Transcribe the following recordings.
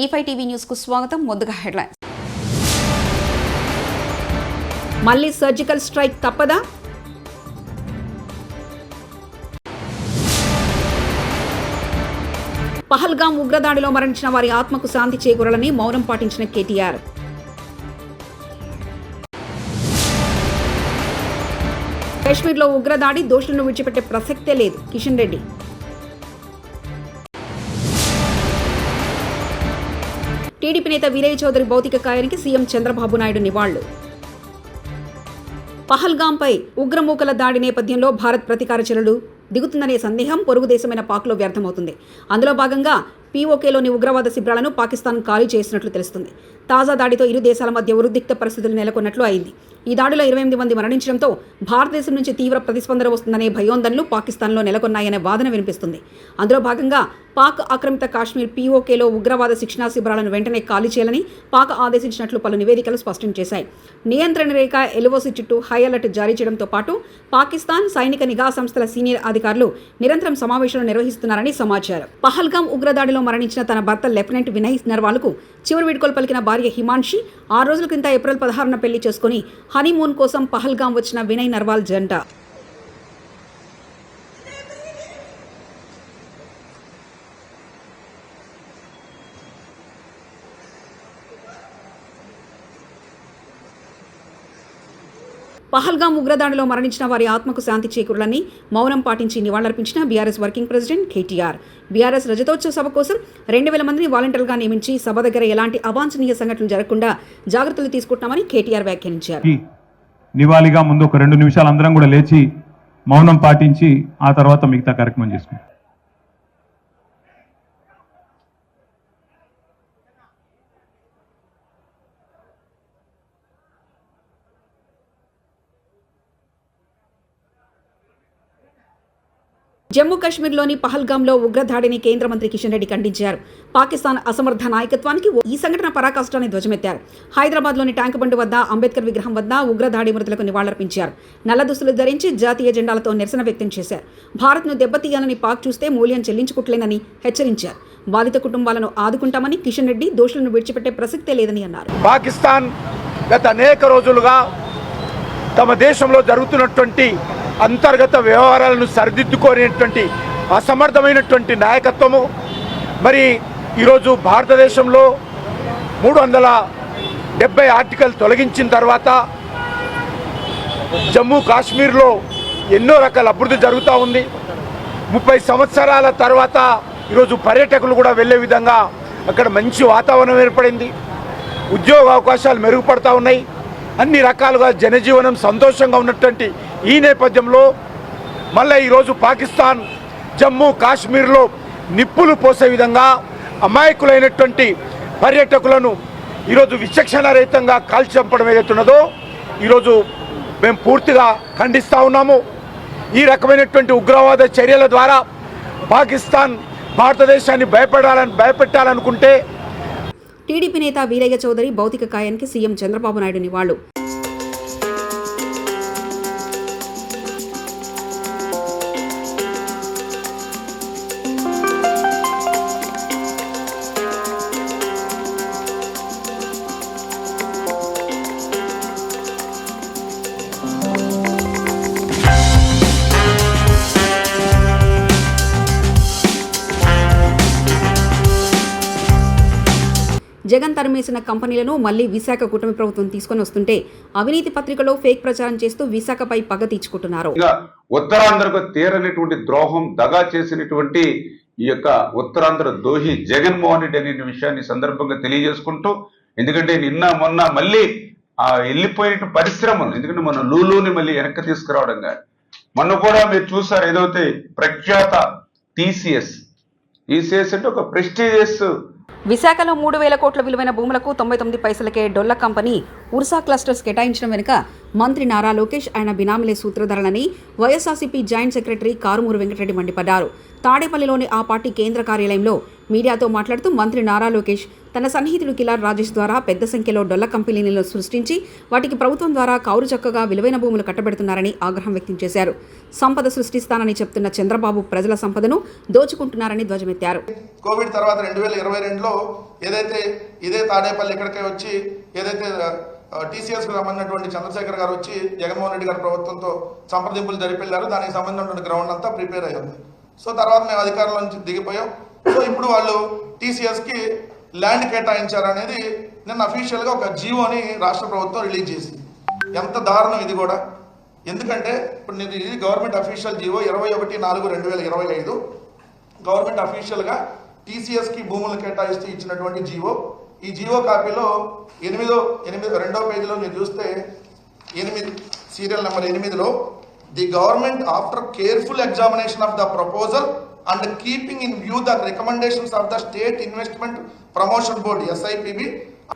E5 TV news కు స్వాగతం. ముందుగా హెడ్లైన్స్. మళ్ళీ సర్జికల్ స్ట్రైక్ తప్పదా? పహల్గాం ఉగ్రదాడిలో మరణించిన వారి ఆత్మకు శాంతి చేకూరాలని మౌనం పాటించిన కేటీఆర్. కాశ్మీర్లో ఉగ్రదాడి దోషులను విడిచిపెట్టే ప్రసక్తే లేదు కిషన్ రెడ్డి. టీడీపీ నేత వీరయ్య చౌదరి భౌతిక కాయానికి సీఎం చంద్రబాబు నాయుడు నివాళులు. పహల్గాంపై ఉగ్రమూకల దాడి నేపథ్యంలో భారత్ ప్రతీకార చర్యలు దిగుతుందనే సందేహం పొరుగు దేశమైన పాక్లో వ్యర్థమవుతుంది. అందులో భాగంగా పీఓకేలోని ఉగ్రవాద శిబిరాలను పాకిస్తాన్ ఖాళీ చేసినట్లు తెలుస్తుంది. తాజా దాడితో ఇరు దేశాల మధ్య ఉద్రిక్త పరిస్థితులు నెలకొన్నట్లు అయింది. ఈ దాడిలో 28 మంది మరణించడంతో భారతదేశం నుంచి తీవ్ర ప్రతిస్పందన వస్తుందనే భయోందనలు పాకిస్తాన్లో నెలకొన్నాయనే వాదన వినిపిస్తుంది. అందులో భాగంగా పాక్ ఆక్రమిత కాశ్మీర్ పీఓకేలో ఉగ్రవాద శిక్షణా శిబిరాలను వెంటనే ఖాళీ చేయాలని పాక్ ఆదేశించినట్లు పలు నివేదికలు స్పష్టం చేశాయి. నియంత్రణ రేఖ ఎల్ఓసి చుట్టూ హై అలర్ట్ జారీ చేయడంతో పాటు పాకిస్తాన్ సైనిక నిఘా సంస్థల సీనియర్ అధికారులు నిరంతరం సమావేశాలు నిర్వహిస్తున్నారని సమాచారం. పహల్గాం ఉగ్రదాడిలో మరణించిన తన భర్త లెఫ్టినెంట్ వినయ్ నర్వాల్కు చివరి వీడ్కోలు పలికిన భార్య హిమాన్షి 6 రోజుల క్రితం ఏప్రిల్ 16న పెళ్లి చేసుకుని హనీమూన్ కోసం పహల్గాం వచ్చిన వినయ్ నర్వాల్ జంట పహల్గాం ఉగ్రదాడిలో మరణించిన వారి ఆత్మకు శాంతి చేకూరాలని మౌనం పాటించి నివాళులర్పించిన BRS working president KTR. BRS రజతోత్సవ సభ కోసం 2000 మందిని వాలంటీర్లుగా నియమించి సభ దగ్గర ఎలాంటి అవాంఛనీయ సంఘటనలు జరగకుండా జాగ్రత్తలు తీసుకుంటున్నామని కేటీఆర్ వ్యాఖ్యానించారు. నివాళిగా ముందు ఒక 2 నిమిషాలు అందరం కూడా లేచి మౌనం పాటించి ఆ తర్వాత మిగతా కార్యక్రమం చేసుకుంటాం. జమ్మూ కాశ్మీర్లోని పహల్గాంలో ఉగ్రదాడిని కేంద్ర మంత్రి కిషన్ రెడ్డి ఖండించారు. పాకిస్తాన్ అసమర్థ నాయకత్వానికి ఈ సంఘటన పరాకాష్టాన్ని ధ్వజమెత్తారు. హైదరాబాద్లోని ట్యాంక్ బండ్ వద్ద అంబేద్కర్ విగ్రహం వద్ద ఉగ్రదాడి మృతులకు నివాళులర్పించారు. నల్ల దుస్తులు ధరించి జాతీయ జెండాలతో నిరసన వ్యక్తం చేశారు. భారత్ను దెబ్బతీయాలని పాక్ చూస్తే మూల్యం చెల్లించుకుంటలేనని హెచ్చరించారు. బాధిత కుటుంబాలను ఆదుకుంటామని కిషన్ రెడ్డి దోషులను విడిచిపెట్టే ప్రసక్తే లేదని అన్నారు. పాకిస్తాన్ గత అనేక రోజులుగా తమ దేశంలో జరుగుతున్నటువంటి అంతర్గత వ్యవహారాలను సరిదిద్దుకోనేటువంటి అసమర్థమైనటువంటి నాయకత్వము. మరి ఈరోజు భారతదేశంలో 370 ఆర్టికల్ తొలగించిన తర్వాత జమ్మూ కాశ్మీర్లో ఎన్నో రకాల అభివృద్ధి జరుగుతూ ఉంది. 30 సంవత్సరాల తర్వాత ఈరోజు పర్యాటకులు కూడా వెళ్ళే విధంగా అక్కడ మంచి వాతావరణం ఏర్పడింది. ఉద్యోగ అవకాశాలు మెరుగుపడతా ఉన్నాయి. అన్ని రకాలుగా జనజీవనం సంతోషంగా ఉన్నటువంటి ఈ నేపథ్యంలో మళ్ళీ ఈరోజు పాకిస్తాన్ జమ్మూ కాశ్మీర్లో నిప్పులు పోసే విధంగా అమాయకులైనటువంటి పర్యాటకులను ఈరోజు విచక్షణారహితంగా కాల్చి చంపడం ఏదైతున్నదో ఈరోజు మేము పూర్తిగా ఖండిస్తూ ఉన్నాము. ఈ రకమైనటువంటి ఉగ్రవాద చర్యల ద్వారా పాకిస్తాన్ భారతదేశాన్ని భయపెట్టాలనుకుంటే. టీడీపీ నేత వీరయ్య చౌదరి భౌతిక కాయానికి సీఎం చంద్రబాబు నాయుడు నివాళులు. జగన్ తరిమేసిన కంపెనీలను మళ్లీ విశాఖ కూటమి ప్రభుత్వం తీసుకొని వస్తుంటే అవినీతి పత్రికలో ఫేక్ ప్రచారం చేస్తూ విశాఖపై పగ తీర్చుకుంటున్నారు. ఉత్తరాంధ్రకు తీరనటువంటి ద్రోహం దగా చేసినటువంటి ఈ యొక్క ఉత్తరాంధ్ర ద్రోహి జగన్మోహన్ రెడ్డి అనే విషయాన్ని సందర్భంగా తెలియజేసుకుంటూ, ఎందుకంటే నిన్న మొన్న మళ్ళీ వెళ్ళిపోయిన పరిశ్రమలు, ఎందుకంటే మన లూలుని మళ్ళీ వెనక్కి తీసుకురావడం కానీ, మొన్న కూడా మీరు చూసారు ఏదైతే ప్రఖ్యాత టీసీఎస్ అంటే ఒక ప్రెస్టీజియస్ విశాఖలో 3,000 కోట్ల విలువైన భూములకు 99 పైసలకే డొల్ల కంపెనీ ఉర్సా క్లస్టర్స్ కేటాయించడం వెనుక మంత్రి నారా లోకేష్ ఆయన బినామీలే సూత్రధారులని వైఎస్ఆర్సీపీ జాయింట్ సెక్రటరీ కారుమూరు వెంకటరెడ్డి మండిపడ్డారు. తాడేపల్లిలోని ఆ పార్టీ కేంద్ర కార్యాలయంలో మీడియాతో మాట్లాడుతూ మంత్రి నారా లోకేష్ తన సన్నిహితుడు కిలార్ రాజేష్ ద్వారా పెద్ద సంఖ్యలో డొల్ల కంపెనీలను సృష్టించి వాటికి ప్రభుత్వం ద్వారా కౌరు చక్కగా విలువైన భూములు కట్టబెడుతున్నారని ఆగ్రహం వ్యక్తం చేశారు. సంపద సృష్టిస్తానని చెప్తున్న చంద్రబాబు ప్రజల సంపదను దోచుకుంటున్నారని ధ్వజమెత్తారు. కోవిడ్ తర్వాత 2022లో ఏదైతే ఇదే తాడేపల్లి ఇక్కడికే వచ్చి ఏదైతే టీసీఎస్కి సంబంధించినటువంటి చంద్రశేఖర్ గారు వచ్చి జగన్మోహన్ రెడ్డి గారి ప్రభుత్వంతో సంప్రదింపులు జరిపెళ్లారు. దానికి సంబంధించినటువంటి గ్రౌండ్ అంతా ప్రిపేర్ అయ్యింది. సో తర్వాత మేము అధికారంలో నుంచి దిగిపోయాం. సో ఇప్పుడు వాళ్ళు టీసీఎస్కి ల్యాండ్ కేటాయించారనేది నిన్న అఫీషియల్గా ఒక జీవోని రాష్ట్ర ప్రభుత్వం రిలీజ్ చేసింది. ఎంత దారుణం ఇది కూడా. ఎందుకంటే ఇప్పుడు ఇది గవర్నమెంట్ అఫీషియల్ జీవో 21/4/2025 గవర్నమెంట్ అఫీషియల్గా టీసీఎస్కి భూములు కేటాయిస్తూ ఇచ్చినటువంటి జీవో. ఈ జీవో కాపీలో 2వ పేజీలో మీరు చూస్తే 8 సీరియల్ నెంబర్ 8లో the government after careful examination of the proposal and keeping in view the recommendations of the state investment promotion board SIPB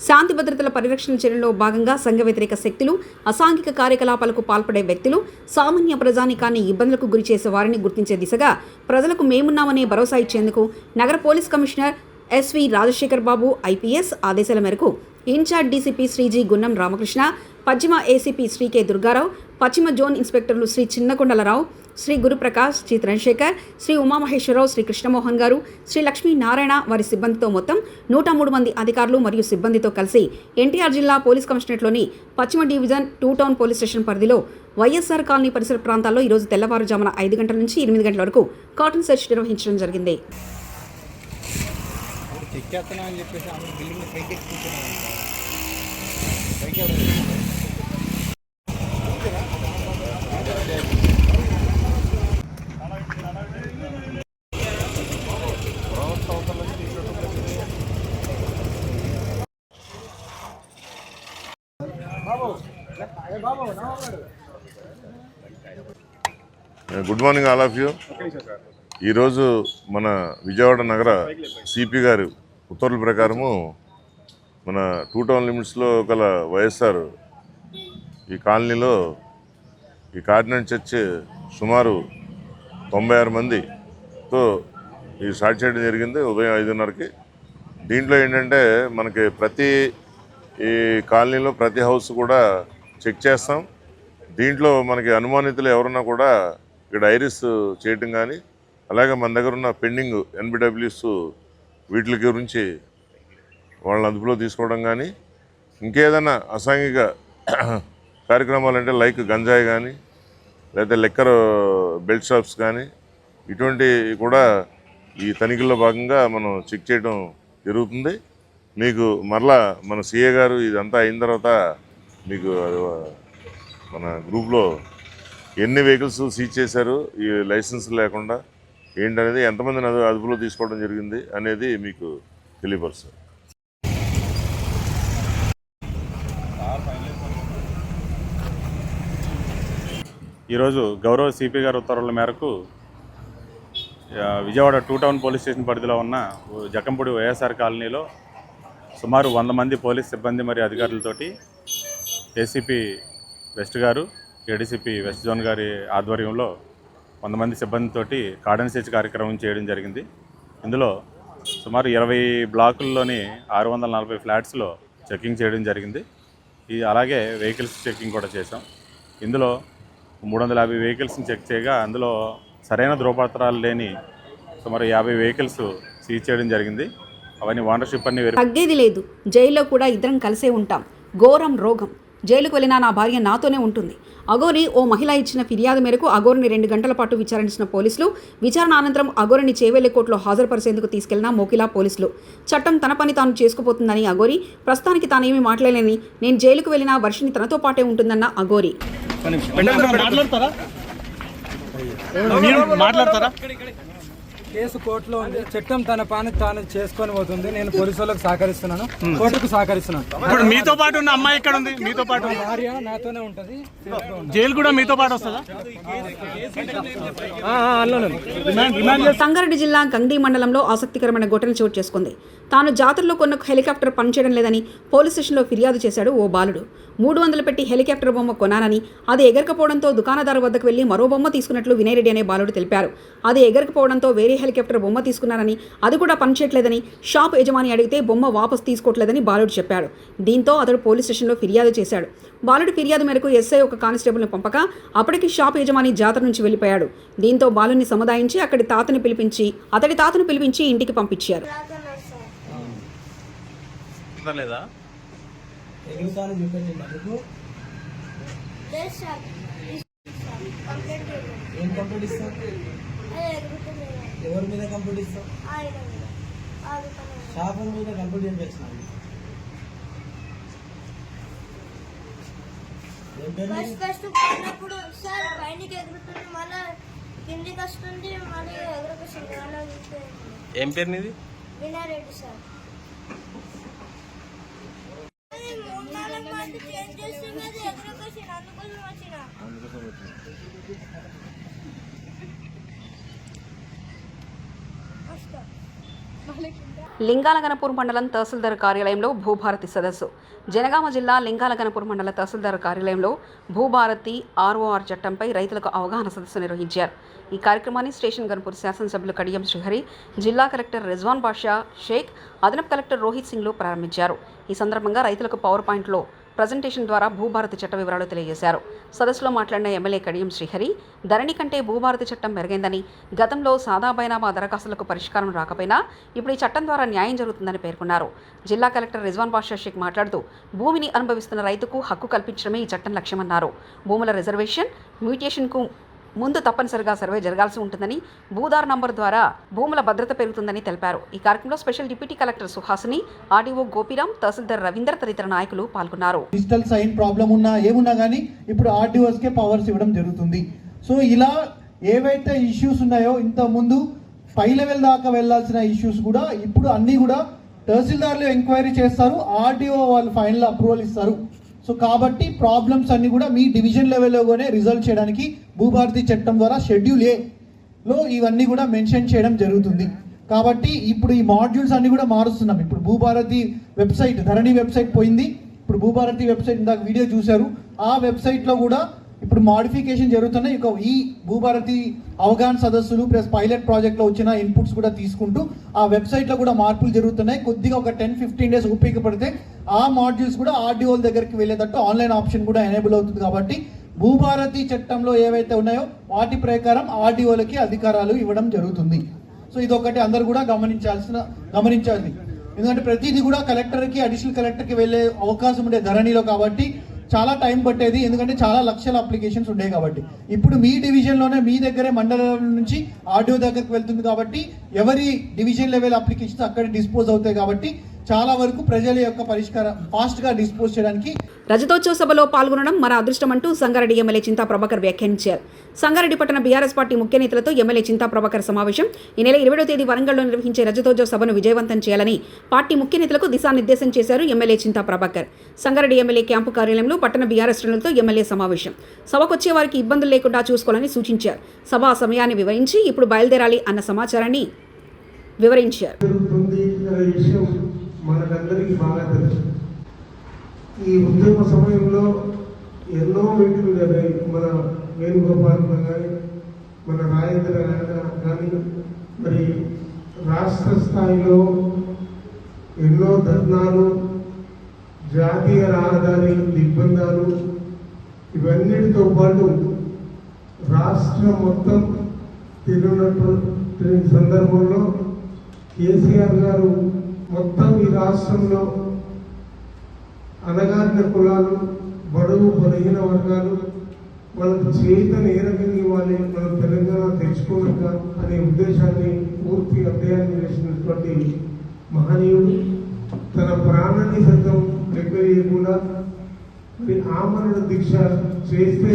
శాంతి భద్రతల పరిరక్షణ చర్యల్లో భాగంగా సంఘ వ్యతిరేక శక్తులు, అసాంఘిక కార్యకలాపాలకు పాల్పడే వ్యక్తులు, సామాన్య ప్రజానికాన్ని ఇబ్బందులకు గురి చేసే వారిని గుర్తించే దిశగా ప్రజలకు మేమున్నామనే భరోసా ఇచ్చేందుకు నగర పోలీస్ కమిషనర్ SV రాజశేఖర్ బాబు IPS ఆదేశాల మేరకు incharge DCP Shri G గున్నం Ramakrishna, పశ్చిమ ACP శ్రీ K దుర్గారావు, పశ్చిమ జోన్ ఇన్స్పెక్టర్లు శ్రీ చిన్నకొండలరావు, శ్రీ గురుప్రకాష్, శ్రీ చంద్రశేఖర్, శ్రీ ఉమామహేశ్వరరావు, శ్రీ కృష్ణమోహన్ గారు, శ్రీ లక్ష్మీనారాయణ వారి సిబ్బందితో మొత్తం 103 మంది అధికారులు మరియు సిబ్బందితో కలిసి ఎన్టీఆర్ జిల్లా పోలీస్ కమిషనరేట్లోని పశ్చిమ డివిజన్ 2 టౌన్ పోలీస్ స్టేషన్ పరిధిలో వైఎస్ఆర్ కాలనీ పరిసర ప్రాంతాల్లో ఈరోజు తెల్లవారుజామున 5 గంటల నుంచి 8 గంటల వరకు కాటన్ సెర్చ్ నిర్వహించడం జరిగింది. Good morning all of you. ఈరోజు మన విజయవాడ నగర సిపి గారు ఉత్తర్వుల ప్రకారము మన 2 టౌన్ లిమిట్స్లో గల వైఎస్ఆర్ ఈ కాలనీలో ఈ కార్డినెంట్ చర్చ్ సుమారు 96 మందితో ఈ స్టార్ట్ చేయడం జరిగింది ఉదయం 5:30కి. దీంట్లో ఏంటంటే మనకి ప్రతి ఈ కాలనీలో ప్రతి హౌస్ కూడా చెక్ చేస్తాం. దీంట్లో మనకి అనుమానితులు ఎవరున్నా కూడా ఇక్కడ ఐరిస్ చేయటం కానీ, అలాగే మన దగ్గర ఉన్న పెండింగ్ NBWs వీటి గురించి వాళ్ళని అదుపులో తీసుకోవడం కానీ, ఇంకేదైనా అసాంఘిక కార్యక్రమాలు అంటే లైక్ గంజాయి కానీ, లేదా లెక్కర్ బెల్ట్ షాప్స్ కానీ, ఇటువంటి కూడా ఈ తనిఖీల్లో భాగంగా మనం చెక్ చేయడం జరుగుతుంది. మీకు మరలా మన CA గారు ఇదంతా అయిన తర్వాత మీకు మన గ్రూప్లో ఎన్ని వెహికల్స్ సీజ్ చేశారు ఈ లైసెన్స్ లేకుండా ఏంటనేది, ఎంతమందిని అదుపులో తీసుకోవడం జరిగింది అనేది మీకు తెలియపరుస్తారు. ఈరోజు గౌరవ సిపి గారి ఉత్తర్వుల మేరకు విజయవాడ 2 టౌన్ పోలీస్ స్టేషన్ పరిధిలో ఉన్న జకంపూడి వైఎస్ఆర్ కాలనీలో సుమారు 100 మంది పోలీస్ సిబ్బంది మరియు అధికారులతోటి ACP వెస్ట్ గారు, ADCP వెస్ట్ జోన్ గారి ఆధ్వర్యంలో 100 మంది సిబ్బందితోటి కార్డన్ సెర్చ్ కార్యక్రమం చేయడం జరిగింది. ఇందులో సుమారు 20 బ్లాకుల్లోని 640 ఫ్లాట్స్లో చెకింగ్ చేయడం జరిగింది. అలాగే వెహికల్స్ చెకింగ్ కూడా చేసాం. ఇందులో 350 వెహికల్స్ని చెక్ చేయగా అందులో సరైన ధ్రువపత్రాలు లేని సుమారు 50 వెహికల్స్ సీజ్ చేయడం జరిగింది. అవన్నీ ఓనర్షిప్ అన్ని తగ్గేది లేదు. జైల్లో కూడా ఇద్దరం కలిసే ఉంటాం. ఘోరం రోగం. జైలుకు వెళ్ళినా నా భార్య నాతోనే ఉంటుంది. అఘోరి ఓ మహిళ ఇచ్చిన ఫిర్యాదు మేరకు అఘోరిని 2 గంటల పాటు విచారించిన పోలీసులు, విచారణ అనంతరం అఘోరిని చేవెళ్లే కోర్టులో హాజరుపరిచేందుకు తీసుకెళ్లిన మోకిలా పోలీసులు. చట్టం తన పని తాను చేసుకుపోతుందని అఘోరి, ప్రస్తుతానికి తానేమీ మాట్లాడలేని, నేను జైలుకు వెళ్ళినా వర్షిని తనతో పాటే ఉంటుందన్న అఘోరి. కేసు కోర్టులో ఉంది. చట్టం తన పని తాను చేసుకొని పోతుంది. నేను పోలీసు వాళ్ళకి సహకరిస్తున్నాను, కోర్టుకు సహకరిస్తున్నాను. ఇప్పుడు మీతో పాటు ఉన్న అమ్మాయి ఎక్కడ ఉంది? మీతో పాటు భార్య నాతోనే ఉంటది. జైలు కూడా మీతో పాటు వస్తుందా? సంగారెడ్డి జిల్లా గండి మండలంలో ఆసక్తికరమైన ఘటన చోటు చేసుకుంది. తాను జాతరలో కొన్న హెలికాప్టర్ పనిచేయడం లేదని పోలీస్ స్టేషన్లో ఫిర్యాదు చేశాడు ఓ బాలుడు. 300 పెట్టి హెలికాప్టర్ బొమ్మ కొనానని, అది ఎగరకపోవడంతో దుకాణదారు వద్దకు వెళ్లి మరో బొమ్మ తీసుకున్నట్లు వినయరెడ్డి అనే బాలుడు తెలిపారు. అది ఎగరకపోవడంతో వేరే హెలికాప్టర్ బొమ్మ తీసుకున్నారని, అది కూడా పనిచేయట్లేదని షాప్ యజమాని అడిగితే బొమ్మ వాపసు తీసుకోవట్లేదని బాలుడు చెప్పాడు. దీంతో అతడు పోలీస్ స్టేషన్లో ఫిర్యాదు చేశాడు. బాలుడి ఫిర్యాదు మేరకు ఎస్ఐ ఒక కానిస్టేబుల్ని పంపక అప్పటికి షాప్ యజమాని జాతర నుంచి వెళ్ళిపోయాడు. దీంతో బాలుని సముదాయించి అతడి తాతను పిలిపించి ఇంటికి పంపించారు. ఏం కంప్లీట్ ఇస్తావు? ఎవరి మీద కంప్లీట్ ఇస్తావు? షాపుల మీద కంప్లీట్ ఏం చేస్తున్నావు? ఏం పేరు నీది? వినారెడ్డి సార్. లింగాలగనపూర్ మండలం తహసీల్దార్ కార్యాలయంలో భూభారతి సదస్సు. జనగామ జిల్లా లింగాలగనపూర్ మండల తహసీల్దార్ కార్యాలయంలో భూభారతి ఆర్ఓఆర్ చట్టంపై రైతులకు అవగాహన సదస్సు నిర్వహించారు. ఈ కార్యక్రమాన్ని స్టేషన్ గన్పూర్ శాసనసభ్యులు కడియం శ్రీహరి, జిల్లా కలెక్టర్ రిజ్వాన్ బాషా షేక్, అదనపు కలెక్టర్ రోహిత్ సింగ్లు ప్రారంభించారు. ఈ సందర్భంగా రైతులకు పవర్ పాయింట్లో ప్రజెంటేషన్ ద్వారా భూభారతి చట్ట వివరాలు తెలియజేశారు. సదస్సులో మాట్లాడిన ఎమ్మెల్యే కడియం శ్రీహరి, ధరణి కంటే భూభారతి చట్టం మెరుగైందని, గతంలో సాదా బైనామా దరఖాస్తులకు పరిష్కారం రాకపోయినా ఇప్పుడు ఈ చట్టం ద్వారా న్యాయం జరుగుతుందని పేర్కొన్నారు. జిల్లా కలెక్టర్ రిజ్వాన్ బాషా షేక్ మాట్లాడుతూ, భూమిని అనుభవిస్తున్న రైతుకు హక్కు కల్పించడమే ఈ చట్టం లక్ష్యమన్నారు. భూముల రిజర్వేషన్, మ్యూటేషన్కు ముందు తప్పనిసరిగా సర్వే జరగాల్సి ఉంటుందని, భూదార్ నంబర్ ద్వారా భూముల భద్రత పెరుగుతుందని తెలిపారు. ఈ కార్యక్రమంలో special deputy collector Suhasini, RDO Gopiram, tahsildar Ravinder తదితర నాయకులు పాల్గొన్నారు. డిజిటల్ సైన్ ప్రాబ్లం ఉన్నా ఏమున్నా కానీ ఇప్పుడు ఆర్డీఓస్కే పవర్స్ ఇవ్వడం జరుగుతుంది. సో ఇలా ఏవైతే ఇష్యూస్ ఉన్నాయో ఇంత ముందు పై లెవెల్ దాకా వెళ్లాల్సిన ఇష్యూస్ కూడా ఇప్పుడు అన్నీ కూడా తహసీల్దార్లు ఎంక్వైరీ చేస్తారు, ఆర్డీఓ వాళ్ళు ఫైనల్ అప్రూవల్ ఇస్తారు. సో కాబట్టి ప్రాబ్లమ్స్ అన్ని కూడా మీ డివిజన్ లెవెల్లోనే రిజల్వ్ చేయడానికి భూభారతి చట్టం ద్వారా షెడ్యూల్ ఏలో ఇవన్నీ కూడా మెన్షన్ చేయడం జరుగుతుంది. కాబట్టి ఇప్పుడు ఈ మాడ్యూల్స్ అన్ని కూడా మారుస్తున్నాం. ఇప్పుడు భూభారతి వెబ్సైట్, ధరణి వెబ్సైట్ పోయింది, ఇప్పుడు భూభారతి వెబ్సైట్ ఇందాక వీడియో చూశారు, ఆ వెబ్సైట్లో కూడా ఇప్పుడు మాడిఫికేషన్ జరుగుతున్నాయి. ఈ భూభారతి అవగాహన సదస్సులు ప్లస్ పైలట్ ప్రాజెక్ట్లో వచ్చిన ఇన్పుట్స్ కూడా తీసుకుంటూ ఆ వెబ్సైట్లో కూడా మార్పులు జరుగుతున్నాయి. కొద్దిగా ఒక 10-15 డేస్ ఓపిక పడితే ఆ మాడ్యూల్స్ కూడా ఆర్డీఓల దగ్గరికి వెళ్ళేటట్టు ఆన్లైన్ ఆప్షన్ కూడా ఎనేబుల్ అవుతుంది. కాబట్టి భూభారతి చట్టంలో ఏవైతే ఉన్నాయో వాటి ప్రకారం ఆర్డీఓలకి అధికారాలు ఇవ్వడం జరుగుతుంది. సో ఇదొకటి అందరు కూడా గమనించాలి. ఎందుకంటే ప్రతిదీ కూడా కలెక్టర్కి, అడిషనల్ కలెక్టర్కి వెళ్ళే అవకాశం ఉండే ధరణిలో, కాబట్టి చాలా టైం పట్టేది. ఎందుకంటే చాలా లక్షల అప్లికేషన్స్ ఉండేవి. కాబట్టి ఇప్పుడు మీ డివిజన్లోనే మీ దగ్గరే మండలం నుంచి ఆర్డీఓ దగ్గరికి వెళ్తుంది. కాబట్టి ఎవరి డివిజన్ లెవెల్ అప్లికేషన్స్ అక్కడ డిస్పోజ్ అవుతాయి. కాబట్టి చాలా వరకు ప్రజల యొక్క పరిష్కారం ఫాస్ట్గా డిస్పోజ్ చేయడానికి. రజతోత్సవ సభలో పాల్గొనడం మన అదృష్టం అంటూ సంగారెడ్డి ఎమ్మెల్యే చింతా ప్రభాకర్ వ్యాఖ్యానించారు. సంగారెడ్డి పట్టణ బీఆర్ఎస్ పార్టీ ముఖ్య నేతలతో ఎమ్మెల్యే చింతా ప్రభాకర్ సమావేశం ఈ నెల 20వ తేదీ వరంగల్లో నిర్వహించే రజతోత్సవ సభను విజయవంతం చేయాలని పార్టీ ముఖ్య నేతలకు దిశానిర్దేశం చేశారు MLA Chinta Prabhakar. Sangareddy MLA camp కార్యాలయంలో పట్టణ బీఆర్ఎస్ శ్రేణులతో ఎమ్మెల్యే సమావేశం. సభకొచ్చే వారికి ఇబ్బందులు లేకుండా చూసుకోవాలని సూచించారు. సభా సమయాన్ని వివరించి ఇప్పుడు బయలుదేరాలి అన్న సమాచారాన్ని వివరించారు. మనకందరికీ బాగా తెలుసు. ఈ ఉద్యమ సమయంలో ఎన్నో మీటింగ్లు జరిగాయి. మన వేణుగోపాలంలో కానీ, మన రాజేంద్ర కానీ, మరి రాష్ట్ర స్థాయిలో ఎన్నో ధర్నాలు, జాతీయ రహదారి దిగ్బంధాలు, ఇవన్నిటితో పాటు రాష్ట్రం మొత్తం తిరిగిన సందర్భంలో కేసీఆర్ గారు మొత్తం ఈ రాష్ట్రంలో అణగారిన కులాలు, బడుగు బలహీన వర్గాలు వాళ్ళకు చేతను ఏ రకంగా ఇవ్వాలి, మనం తెలంగాణ తెచ్చుకోలేక అనే ఉద్దేశాన్ని పూర్తి అధ్యయనం చేసినటువంటి మహనీయుడు తన ప్రాణాన్ని సైతం లెక్క చేయకుండా మరి ఆమరణ దీక్ష చేస్తే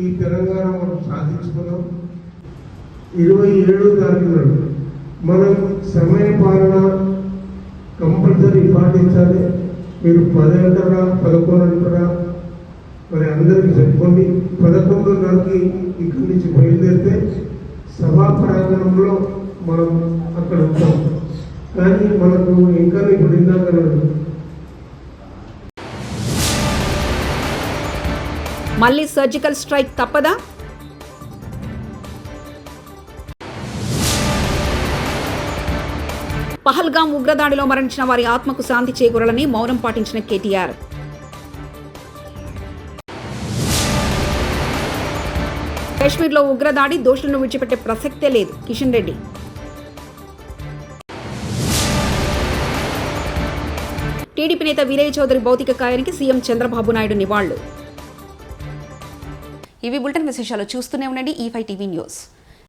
ఈ తెలంగాణ మనం సాధించుకున్నాం. 27వ తారీఖు మనం సమయ పాలన కంపల్సరీ పాటించాలి. మీరు 10 గంటల 11 గంటల మరి అందరికీ చెప్పుకోండి. 11:30కి ఇక్కడి నుంచి బయలుదేరితే సభా ప్రాంగణంలో మనం అక్కడ ఉంటాం. కానీ మనకు ఇంకా ఇప్పుడు ఇందాక మళ్ళీ సర్జికల్ స్ట్రైక్ తప్పదా? పహల్గాం ఉగ్రదాడిలో మరణించిన వారి ఆత్మకు శాంతి చేకూరాలని మౌనం పాటించిన కేటీఆర్. కాశ్మీర్లో ఉగ్రదాడి దోషులను విడిచిపెట్టే ప్రసక్తే లేదు కిషన్ రెడ్డి. టీడీపీ నేత వీరయ్య చౌదరి భౌతిక కాయానికి సీఎం చంద్రబాబు నాయుడు నివాళులు. ఇవి బులెటిన్ విశేషాలు. చూస్తూనే ఉండండి E5 టీవీ న్యూస్.